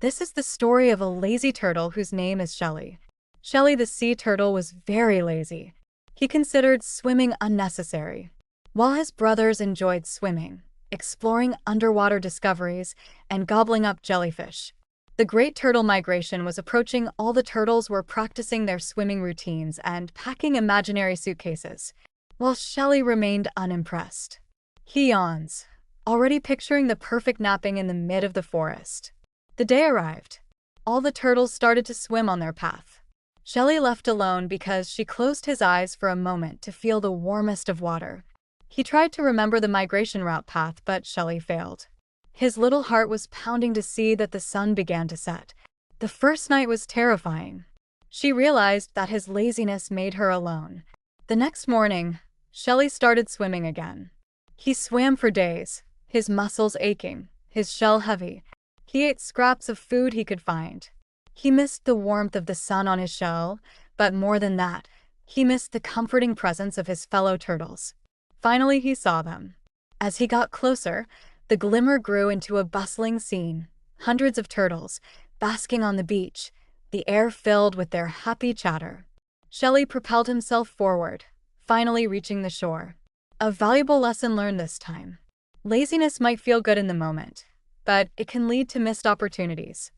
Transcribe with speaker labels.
Speaker 1: This is the story of a lazy turtle whose name is Shelley. Shelley the sea turtle was very lazy. He considered swimming unnecessary. While his brothers enjoyed swimming, exploring underwater discoveries, and gobbling up jellyfish, the Great Turtle Migration was approaching. All the turtles were practicing their swimming routines and packing imaginary suitcases, while Shelley remained unimpressed. He yawns, already picturing the perfect napping in the mid of the forest. The day arrived. All the turtles started to swim on their path. Shelley left alone because she closed his eyes for a moment to feel the warmest of water. He tried to remember the migration route path, but Shelley failed. His little heart was pounding to see that the sun began to set. The first night was terrifying. She realized that his laziness made her alone. The next morning, Shelley started swimming again. He swam for days, his muscles aching, his shell heavy. He ate scraps of food he could find. He missed the warmth of the sun on his shell, but more than that, he missed the comforting presence of his fellow turtles. Finally, he saw them. As he got closer, the glimmer grew into a bustling scene. Hundreds of turtles, basking on the beach, the air filled with their happy chatter. Shelley propelled himself forward, finally reaching the shore. A valuable lesson learned this time. Laziness might feel good in the moment, but it can lead to missed opportunities.